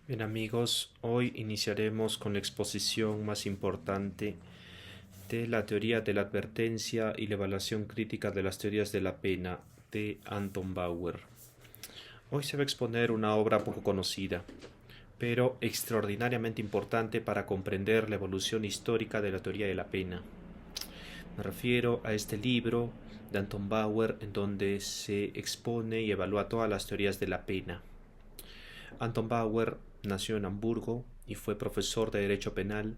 Bien amigos, hoy iniciaremos con la exposición más importante de la teoría de la advertencia y la evaluación crítica de las teorías de la pena de Anton Bauer. Hoy se va a exponer una obra poco conocida, pero extraordinariamente importante para comprender la evolución histórica de la teoría de la pena. Me refiero a este libro de Anton Bauer en donde se expone y evalúa todas las teorías de la pena. Anton Bauer nació en Hamburgo y fue profesor de Derecho Penal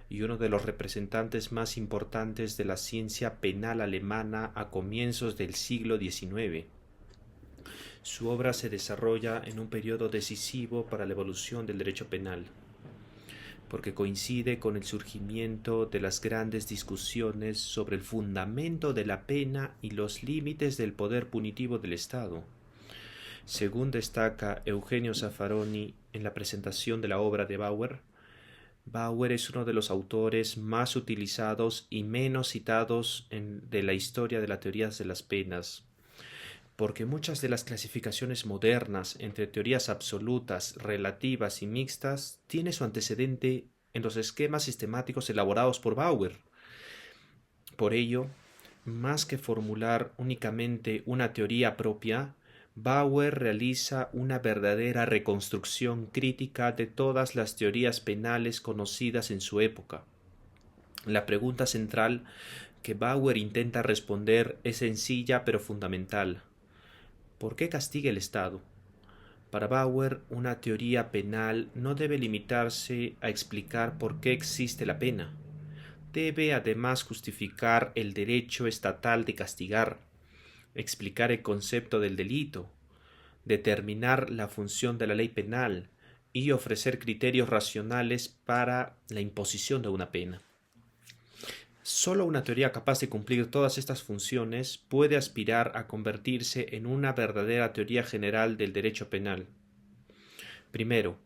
y uno de los representantes más importantes de la ciencia penal alemana a comienzos del siglo XIX. Su obra se desarrolla en un periodo decisivo para la evolución del derecho penal, porque coincide con el surgimiento de las grandes discusiones sobre el fundamento de la pena y los límites del poder punitivo del Estado. Según destaca Eugenio Zaffaroni en la presentación de la obra de Bauer, Bauer es uno de los autores más utilizados y menos citados de la historia de las teorías de las penas, porque muchas de las clasificaciones modernas entre teorías absolutas, relativas y mixtas tiene su antecedente en los esquemas sistemáticos elaborados por Bauer. Por ello, más que formular únicamente una teoría propia, Bauer realiza una verdadera reconstrucción crítica de todas las teorías penales conocidas en su época. La pregunta central que Bauer intenta responder es sencilla pero fundamental. ¿Por qué castiga el Estado? Para Bauer, una teoría penal no debe limitarse a explicar por qué existe la pena. Debe además justificar el derecho estatal de castigar, explicar el concepto del delito, determinar la función de la ley penal y ofrecer criterios racionales para la imposición de una pena. Solo una teoría capaz de cumplir todas estas funciones puede aspirar a convertirse en una verdadera teoría general del derecho penal. Primero,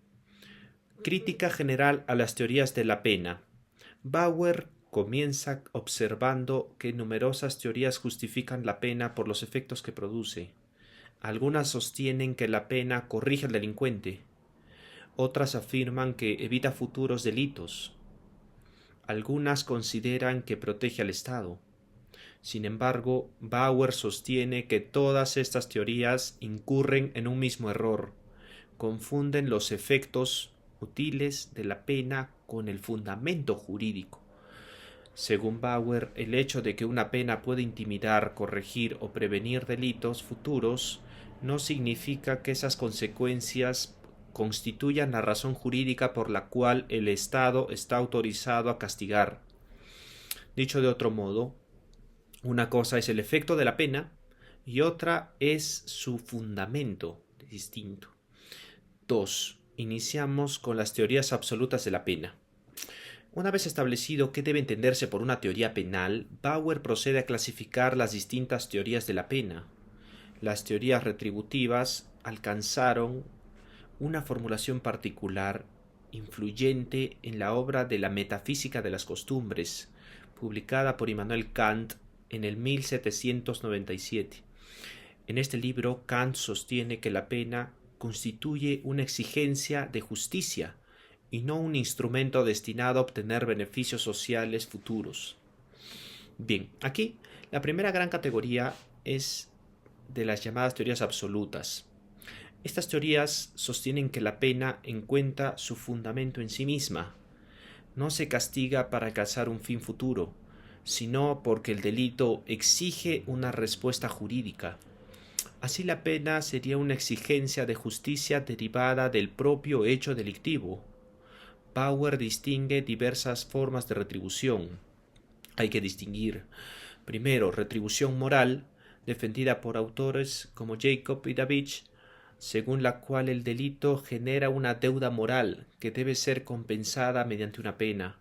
crítica general a las teorías de la pena. Bauer comienza observando que numerosas teorías justifican la pena por los efectos que produce. Algunas sostienen que la pena corrige al delincuente, otras afirman que evita futuros delitos, algunas consideran que protege al Estado. Sin embargo, Bauer sostiene que todas estas teorías incurren en un mismo error: confunden los efectos útiles de la pena con el fundamento jurídico. Según Bauer, el hecho de que una pena puede intimidar, corregir o prevenir delitos futuros no significa que esas consecuencias constituyan la razón jurídica por la cual el Estado está autorizado a castigar. Dicho de otro modo, una cosa es el efecto de la pena y otra es su fundamento distinto. 2. Iniciamos con las teorías absolutas de la pena. Una vez establecido qué debe entenderse por una teoría penal, Bauer procede a clasificar las distintas teorías de la pena. Las teorías retributivas alcanzaron una formulación particular, influyente en la obra de la Metafísica de las Costumbres, publicada por Immanuel Kant en el 1797. En este libro, Kant sostiene que la pena constituye una exigencia de justicia y no un instrumento destinado a obtener beneficios sociales futuros. Bien, aquí la primera gran categoría es de las llamadas teorías absolutas. Estas teorías sostienen que la pena encuentra su fundamento en sí misma. No se castiga para alcanzar un fin futuro, sino porque el delito exige una respuesta jurídica. Así, la pena sería una exigencia de justicia derivada del propio hecho delictivo. Bauer distingue diversas formas de retribución. Hay que distinguir, primero, retribución moral, defendida por autores como Jacob y David, según la cual el delito genera una deuda moral que debe ser compensada mediante una pena.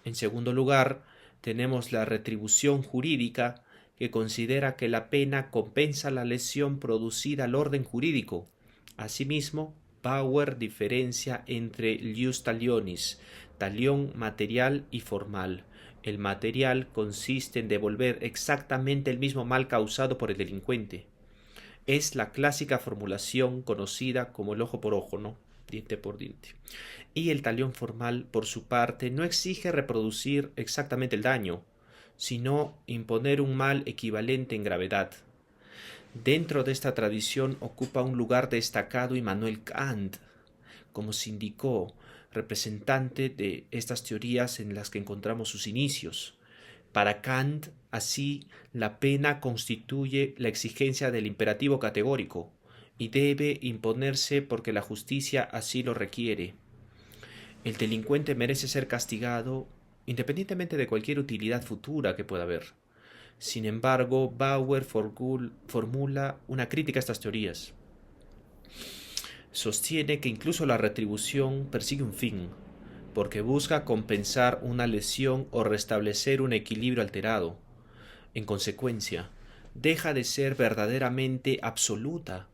En segundo lugar, tenemos la retribución jurídica, que considera que la pena compensa la lesión producida al orden jurídico. Asimismo, Bauer diferencia entre ius talionis, talión material y formal. El material consiste en devolver exactamente el mismo mal causado por el delincuente. Es la clásica formulación conocida como el ojo por ojo, ¿no? diente por diente. Y el talión formal, por su parte, no exige reproducir exactamente el daño, sino imponer un mal equivalente en gravedad. Dentro de esta tradición ocupa un lugar destacado Immanuel Kant, como se indicó, representante de estas teorías en las que encontramos sus inicios. Para Kant, así, la pena constituye la exigencia del imperativo categórico y debe imponerse porque la justicia así lo requiere. El delincuente merece ser castigado independientemente de cualquier utilidad futura que pueda haber. Sin embargo, Bauer formula una crítica a estas teorías. Sostiene que incluso la retribución persigue un fin, porque busca compensar una lesión o restablecer un equilibrio alterado. En consecuencia, deja de ser verdaderamente absoluta.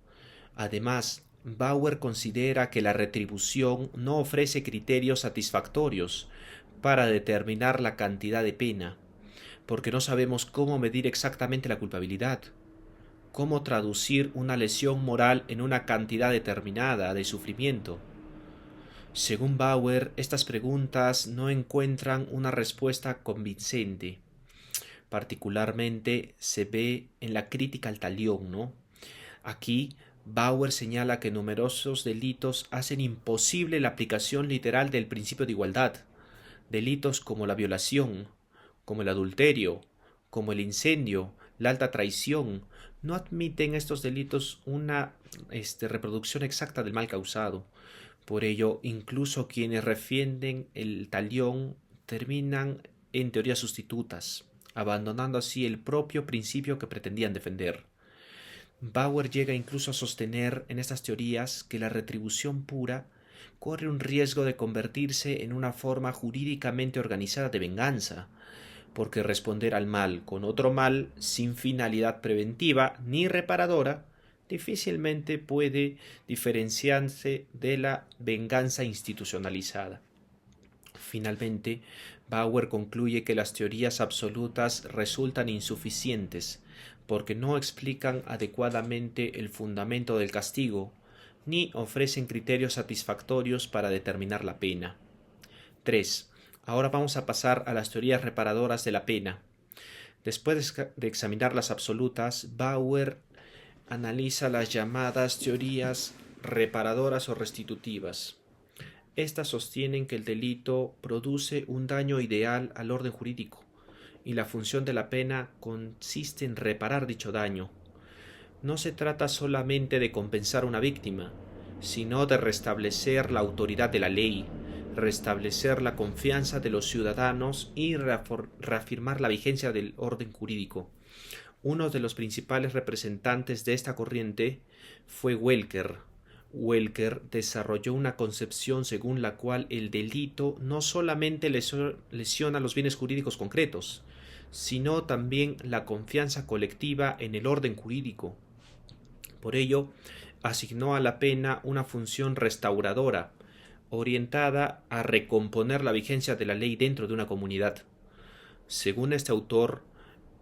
Además, Bauer considera que la retribución no ofrece criterios satisfactorios para determinar la cantidad de pena, porque no sabemos cómo medir exactamente la culpabilidad, cómo traducir una lesión moral en una cantidad determinada de sufrimiento. Según Bauer, estas preguntas no encuentran una respuesta convincente. Particularmente se ve en la crítica al talión, ¿no? Aquí Bauer señala que numerosos delitos hacen imposible la aplicación literal del principio de igualdad. Delitos como la violación, como el adulterio, como el incendio, la alta traición, no admiten estos delitos una reproducción exacta del mal causado. Por ello, incluso quienes defienden el talión terminan en teorías sustitutas, abandonando así el propio principio que pretendían defender. Bauer llega incluso a sostener en estas teorías que la retribución pura corre un riesgo de convertirse en una forma jurídicamente organizada de venganza, porque responder al mal con otro mal sin finalidad preventiva ni reparadora difícilmente puede diferenciarse de la venganza institucionalizada. Finalmente, Bauer concluye que las teorías absolutas resultan insuficientes porque no explican adecuadamente el fundamento del castigo ni ofrecen criterios satisfactorios para determinar la pena. 3. Ahora vamos a pasar a las teorías reparadoras de la pena. Después de examinar las absolutas, Bauer analiza las llamadas teorías reparadoras o restitutivas. Estas sostienen que el delito produce un daño ideal al orden jurídico y la función de la pena consiste en reparar dicho daño. No se trata solamente de compensar a una víctima, sino de restablecer la autoridad de la ley, restablecer la confianza de los ciudadanos y reafirmar la vigencia del orden jurídico. Uno de los principales representantes de esta corriente fue Welcker. Welcker desarrolló una concepción según la cual el delito no solamente lesiona los bienes jurídicos concretos, sino también la confianza colectiva en el orden jurídico. Por ello, asignó a la pena una función restauradora, orientada a recomponer la vigencia de la ley dentro de una comunidad. Según este autor,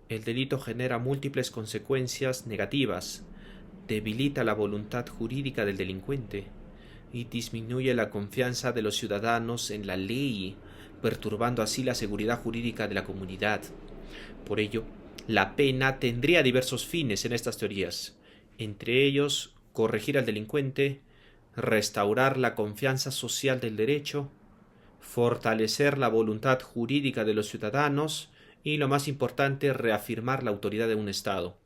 el delito genera múltiples consecuencias negativas, debilita la voluntad jurídica del delincuente y disminuye la confianza de los ciudadanos en la ley, perturbando así la seguridad jurídica de la comunidad. Por ello, la pena tendría diversos fines en estas teorías, entre ellos corregir al delincuente, restaurar la confianza social del derecho, fortalecer la voluntad jurídica de los ciudadanos y, lo más importante, reafirmar la autoridad de un Estado.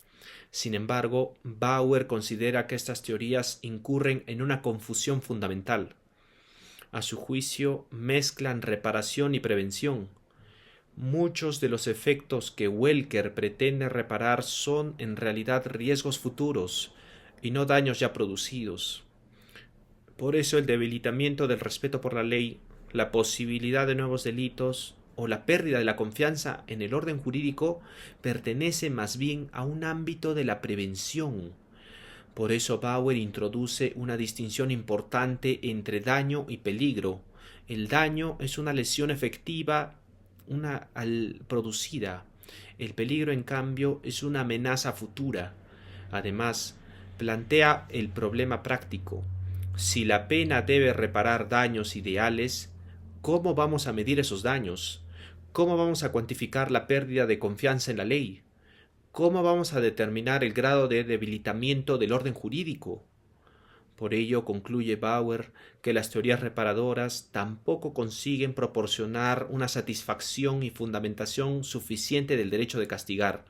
Sin embargo, Bauer considera que estas teorías incurren en una confusión fundamental. A su juicio, mezclan reparación y prevención. Muchos de los efectos que Welcker pretende reparar son en realidad riesgos futuros y no daños ya producidos. Por eso el debilitamiento del respeto por la ley, la posibilidad de nuevos delitos o la pérdida de la confianza en el orden jurídico pertenece más bien a un ámbito de la prevención. Por eso Bauer introduce una distinción importante entre daño y peligro. El daño es una lesión efectiva producida. El peligro, en cambio, es una amenaza futura. Además, plantea el problema práctico. Si la pena debe reparar daños ideales, ¿cómo vamos a medir esos daños? ¿Cómo vamos a cuantificar la pérdida de confianza en la ley? ¿Cómo vamos a determinar el grado de debilitamiento del orden jurídico? Por ello, concluye Bauer que las teorías reparadoras tampoco consiguen proporcionar una satisfacción y fundamentación suficiente del derecho de castigar.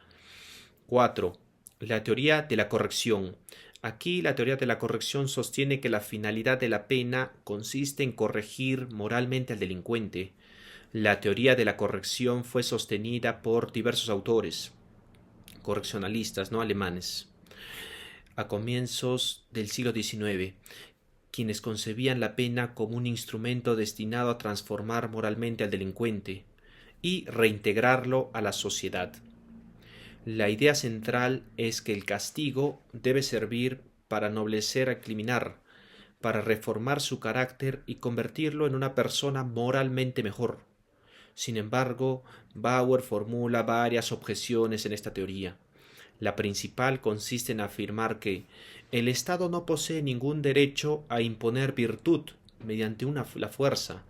4. La teoría de la corrección. Aquí la teoría de la corrección sostiene que la finalidad de la pena consiste en corregir moralmente al delincuente. La teoría de la corrección fue sostenida por diversos autores correccionalistas no alemanes a comienzos del siglo XIX, quienes concebían la pena como un instrumento destinado a transformar moralmente al delincuente y reintegrarlo a la sociedad. La idea central es que el castigo debe servir para ennoblecer al criminal, para reformar su carácter y convertirlo en una persona moralmente mejor. Sin embargo, Bauer formula varias objeciones en esta teoría. La principal consiste en afirmar que el Estado no posee ningún derecho a imponer virtud mediante la fuerza.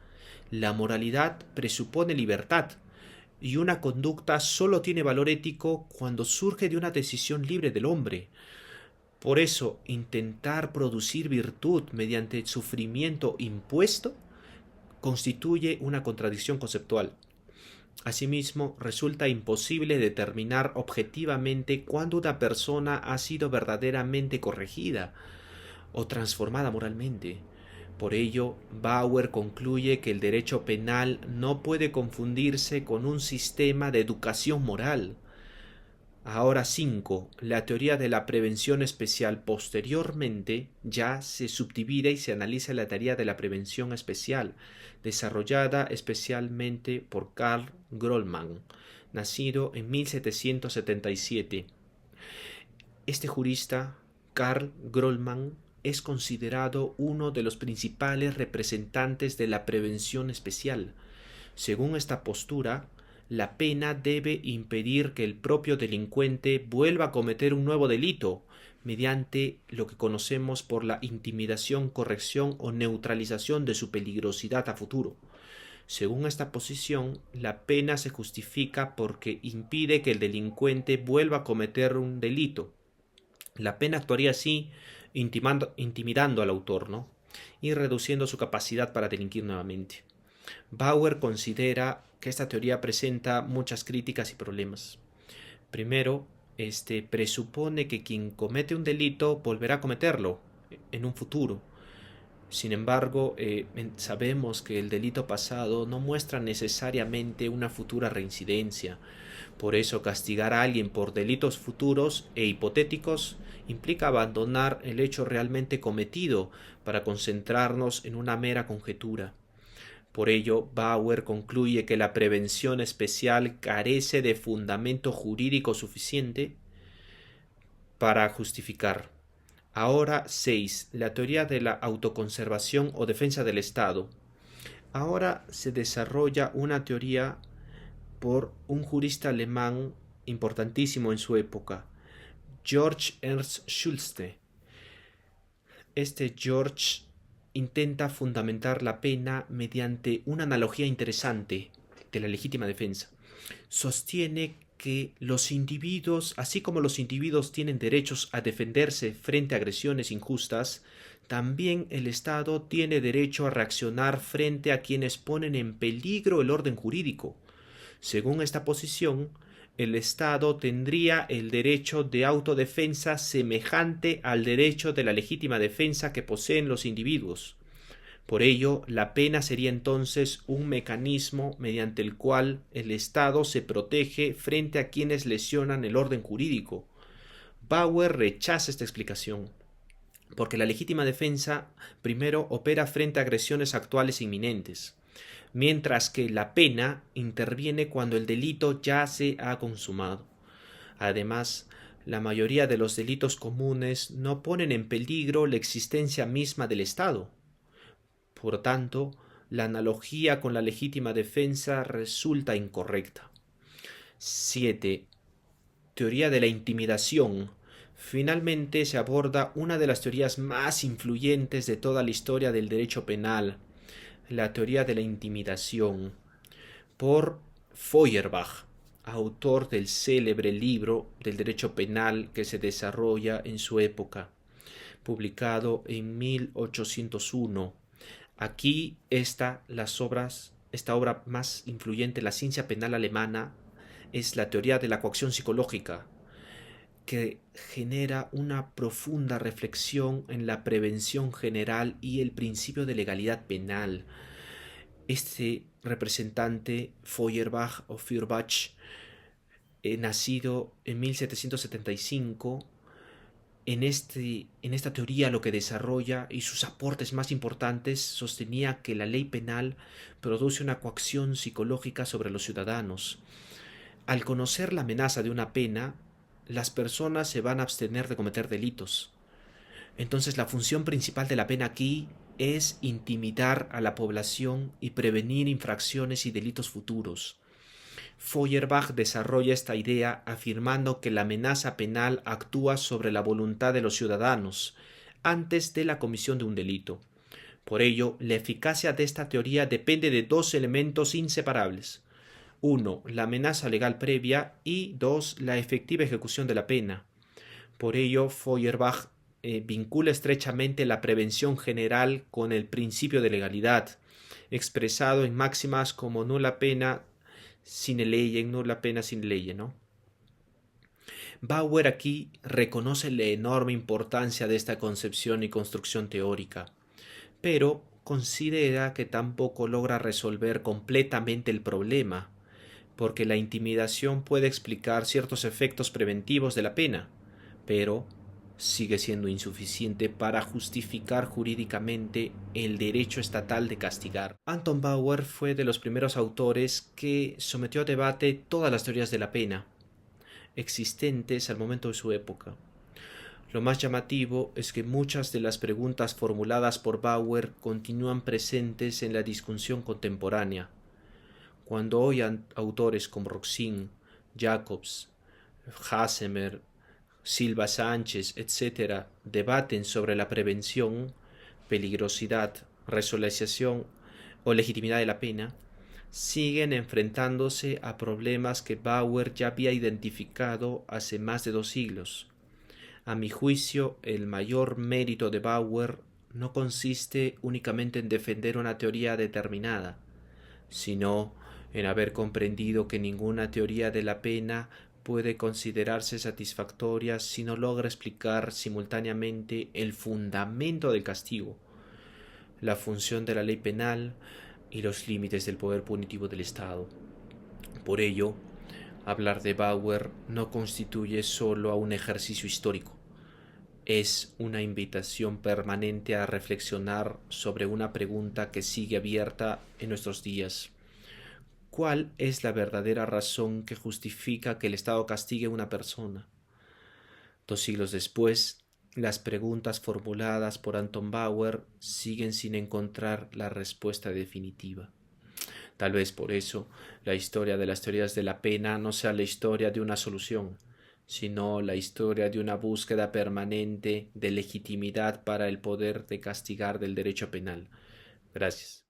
La moralidad presupone libertad, y una conducta solo tiene valor ético cuando surge de una decisión libre del hombre. Por eso, intentar producir virtud mediante sufrimiento impuesto constituye una contradicción conceptual. Asimismo, resulta imposible determinar objetivamente cuándo una persona ha sido verdaderamente corregida o transformada moralmente. Por ello, Bauer concluye que el derecho penal no puede confundirse con un sistema de educación moral. Ahora 5. La teoría de la prevención especial. Posteriormente ya se subdivide y se analiza la teoría de la prevención especial, desarrollada especialmente por Karl Grollmann, nacido en 1777. Este jurista, Karl Grollmann, es considerado uno de los principales representantes de la prevención especial. Según esta postura, la pena debe impedir que el propio delincuente vuelva a cometer un nuevo delito mediante lo que conocemos por la intimidación, corrección o neutralización de su peligrosidad a futuro. Según esta posición, la pena se justifica porque impide que el delincuente vuelva a cometer un delito. La pena actuaría así intimidando al autor, ¿no? Y reduciendo su capacidad para delinquir nuevamente. Bauer considera que esta teoría presenta muchas críticas y problemas. Primero, presupone que quien comete un delito volverá a cometerlo en un futuro. Sin embargo, sabemos que el delito pasado no muestra necesariamente una futura reincidencia. Por eso, castigar a alguien por delitos futuros e hipotéticos implica abandonar el hecho realmente cometido para concentrarnos en una mera conjetura. Por ello, Bauer concluye que la prevención especial carece de fundamento jurídico suficiente para justificar. Ahora 6. La teoría de la autoconservación o defensa del Estado. Ahora se desarrolla una teoría por un jurista alemán importantísimo en su época, Georg Ernst Schulze. George intenta fundamentar la pena mediante una analogía interesante de la legítima defensa. Sostiene que los individuos, así como los individuos tienen derechos a defenderse frente a agresiones injustas, también el Estado tiene derecho a reaccionar frente a quienes ponen en peligro el orden jurídico. Según esta posición, el Estado tendría el derecho de autodefensa semejante al derecho de la legítima defensa que poseen los individuos. Por ello, la pena sería entonces un mecanismo mediante el cual el Estado se protege frente a quienes lesionan el orden jurídico. Bauer rechaza esta explicación, porque la legítima defensa primero opera frente a agresiones actuales e inminentes, mientras que la pena interviene cuando el delito ya se ha consumado. Además, la mayoría de los delitos comunes no ponen en peligro la existencia misma del Estado. Por tanto, la analogía con la legítima defensa resulta incorrecta. 7. Teoría de la intimidación. Finalmente se aborda una de las teorías más influyentes de toda la historia del derecho penal, la teoría de la intimidación, por Feuerbach, autor del célebre libro del derecho penal que se desarrolla en su época, publicado en 1801. Aquí está esta obra más influyente, la ciencia penal alemana, es la teoría de la coacción psicológica, que genera una profunda reflexión en la prevención general y el principio de legalidad penal. Este representante, Feuerbach, nacido en 1775, en esta teoría lo que desarrolla y sus aportes más importantes sostenía que la ley penal produce una coacción psicológica sobre los ciudadanos. Al conocer la amenaza de una pena, las personas se van a abstener de cometer delitos. Entonces la función principal de la pena aquí es intimidar a la población y prevenir infracciones y delitos futuros. Feuerbach desarrolla esta idea afirmando que la amenaza penal actúa sobre la voluntad de los ciudadanos antes de la comisión de un delito. Por ello, la eficacia de esta teoría depende de dos elementos inseparables. 1. La amenaza legal previa y 2. La efectiva ejecución de la pena. Por ello, Feuerbach vincula estrechamente la prevención general con el principio de legalidad, expresado en máximas como nulla pena sine ley, nulla pena sine ley, ¿no? Bauer aquí reconoce la enorme importancia de esta concepción y construcción teórica, pero considera que tampoco logra resolver completamente el problema, porque la intimidación puede explicar ciertos efectos preventivos de la pena, pero sigue siendo insuficiente para justificar jurídicamente el derecho estatal de castigar. Anton Bauer fue de los primeros autores que sometió a debate todas las teorías de la pena existentes al momento de su época. Lo más llamativo es que muchas de las preguntas formuladas por Bauer continúan presentes en la discusión contemporánea. Cuando hoy autores como Roxin, Jacobs, Hassemer, Silva Sánchez, etc., debaten sobre la prevención, peligrosidad, resolución o legitimidad de la pena, siguen enfrentándose a problemas que Bauer ya había identificado hace más de 2 siglos. A mi juicio, el mayor mérito de Bauer no consiste únicamente en defender una teoría determinada, sino en haber comprendido que ninguna teoría de la pena puede considerarse satisfactoria si no logra explicar simultáneamente el fundamento del castigo, la función de la ley penal y los límites del poder punitivo del Estado. Por ello, hablar de Bauer no constituye solo a un ejercicio histórico, es una invitación permanente a reflexionar sobre una pregunta que sigue abierta en nuestros días. ¿Cuál es la verdadera razón que justifica que el Estado castigue a una persona? 2 siglos después, las preguntas formuladas por Anton Bauer siguen sin encontrar la respuesta definitiva. Tal vez por eso la historia de las teorías de la pena no sea la historia de una solución, sino la historia de una búsqueda permanente de legitimidad para el poder de castigar del derecho penal. Gracias.